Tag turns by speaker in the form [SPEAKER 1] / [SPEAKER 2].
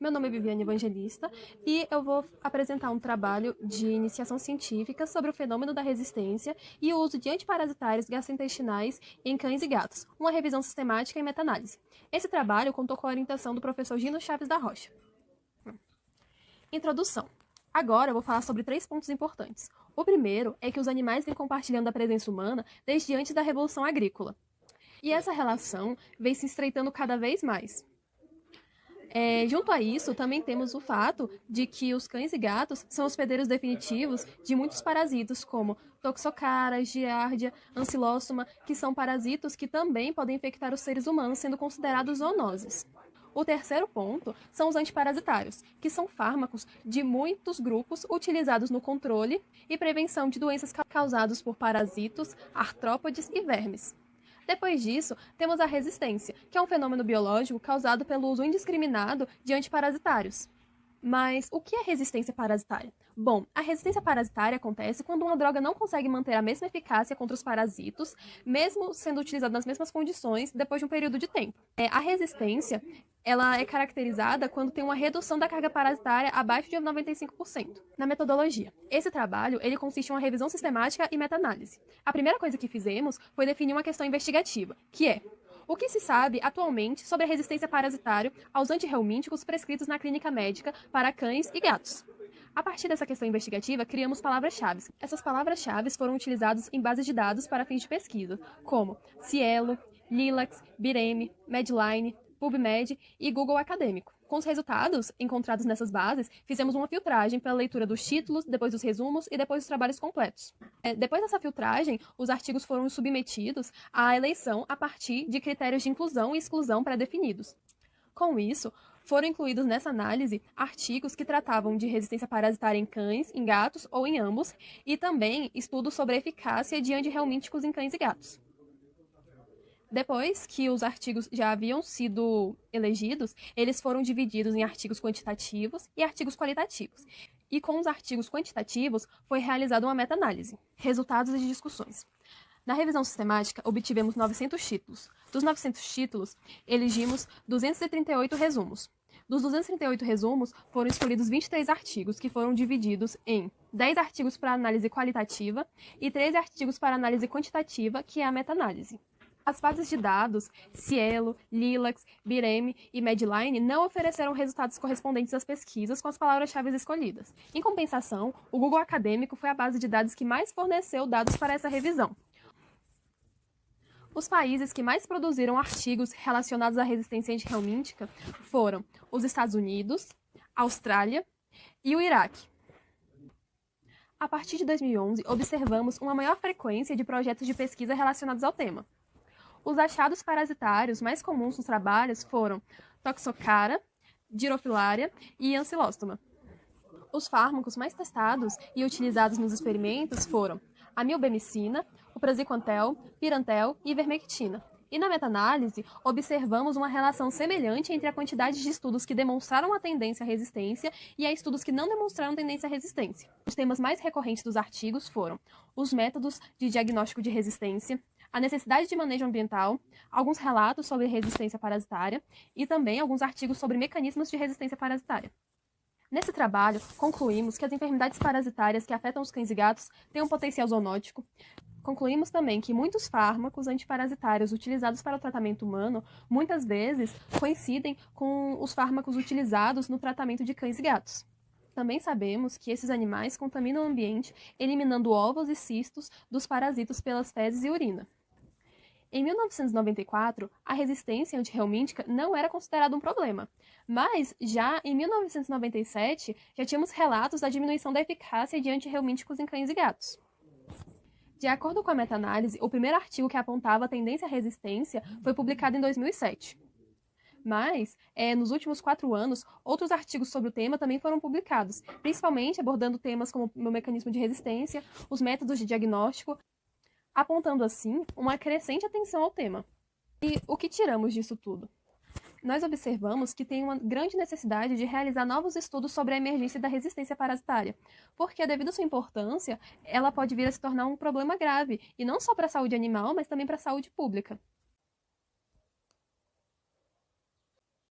[SPEAKER 1] Meu nome é Viviane Evangelista e eu vou apresentar um trabalho de iniciação científica sobre o fenômeno da resistência e o uso de antiparasitários gastrointestinais em cães e gatos, uma revisão sistemática e meta-análise. Esse trabalho contou com a orientação do professor Gino Chaves da Rocha. Introdução. Agora eu vou falar sobre 3 pontos importantes. O primeiro é que os animais vêm compartilhando a presença humana desde antes da Revolução Agrícola. E essa relação vem se estreitando cada vez mais. Junto a isso, também temos o fato de que os cães e gatos são hospedeiros definitivos de muitos parasitas, como Toxocara, Giardia, Ancylostoma, que são parasitos que também podem infectar os seres humanos, sendo considerados zoonoses. O terceiro ponto são os antiparasitários, que são fármacos de muitos grupos utilizados no controle e prevenção de doenças causadas por parasitos, artrópodes e vermes. Depois disso, temos a resistência, que é um fenômeno biológico causado pelo uso indiscriminado de antiparasitários. Mas o que é resistência parasitária? Bom, a resistência parasitária acontece quando uma droga não consegue manter a mesma eficácia contra os parasitos, mesmo sendo utilizada nas mesmas condições depois de um período de tempo. A resistência ela é caracterizada quando tem uma redução da carga parasitária abaixo de 95%. Na metodologia, esse trabalho ele consiste em uma revisão sistemática e meta-análise. A primeira coisa que fizemos foi definir uma questão investigativa, que é: o que se sabe atualmente sobre a resistência parasitária aos antirreumínticos prescritos na clínica médica para cães e gatos? A partir dessa questão investigativa, criamos palavras-chave. Essas palavras-chave foram utilizadas em bases de dados para fins de pesquisa, como Cielo, Lilacs, Bireme, Medline, PubMed e Google Acadêmico. Com os resultados encontrados nessas bases, fizemos uma filtragem pela leitura dos títulos, depois dos resumos e depois dos trabalhos completos. Depois dessa filtragem, os artigos foram submetidos à eleição a partir de critérios de inclusão e exclusão pré-definidos. Com isso, foram incluídos nessa análise artigos que tratavam de resistência parasitária em cães, em gatos ou em ambos, e também estudos sobre a eficácia de antirreumínticos em cães e gatos. Depois que os artigos já haviam sido elegidos, eles foram divididos em artigos quantitativos e artigos qualitativos. E com os artigos quantitativos foi realizada uma meta-análise. Resultados e discussões. Na revisão sistemática, obtivemos 900 títulos. Dos 900 títulos, elegimos 238 resumos. Dos 238 resumos, foram escolhidos 23 artigos, que foram divididos em 10 artigos para análise qualitativa e 13 artigos para análise quantitativa, que é a meta-análise. As bases de dados, Cielo, Lilacs, Bireme e Medline não ofereceram resultados correspondentes às pesquisas com as palavras-chave escolhidas. Em compensação, o Google Acadêmico foi a base de dados que mais forneceu dados para essa revisão. Os países que mais produziram artigos relacionados à resistência antirreumíntica foram os Estados Unidos, a Austrália e o Iraque. A partir de 2011, observamos uma maior frequência de projetos de pesquisa relacionados ao tema. Os achados parasitários mais comuns nos trabalhos foram Toxocara, Girofilaria e Ancylostoma. Os fármacos mais testados e utilizados nos experimentos foram a milbemicina, o praziquantel, pirantel e ivermectina. E na meta-análise, observamos uma relação semelhante entre a quantidade de estudos que demonstraram a tendência à resistência e a estudos que não demonstraram tendência à resistência. Os temas mais recorrentes dos artigos foram os métodos de diagnóstico de resistência, a necessidade de manejo ambiental, alguns relatos sobre resistência parasitária e também alguns artigos sobre mecanismos de resistência parasitária. Nesse trabalho, concluímos que as enfermidades parasitárias que afetam os cães e gatos têm um potencial zoonótico. Concluímos também que muitos fármacos antiparasitários utilizados para o tratamento humano muitas vezes coincidem com os fármacos utilizados no tratamento de cães e gatos. Também sabemos que esses animais contaminam o ambiente, eliminando ovos e cistos dos parasitos pelas fezes e urina. Em 1994, a resistência antirreumíntica não era considerada um problema, mas já em 1997 já tínhamos relatos da diminuição da eficácia de antirreumínticos em cães e gatos. De acordo com a meta-análise, o primeiro artigo que apontava a tendência à resistência foi publicado em 2007. Mas, nos últimos 4 anos, outros artigos sobre o tema também foram publicados, principalmente abordando temas como o mecanismo de resistência, os métodos de diagnóstico, apontando assim uma crescente atenção ao tema. E o que tiramos disso tudo? Nós observamos que tem uma grande necessidade de realizar novos estudos sobre a emergência da resistência parasitária, porque, devido à sua importância, ela pode vir a se tornar um problema grave, e não só para a saúde animal, mas também para a saúde pública.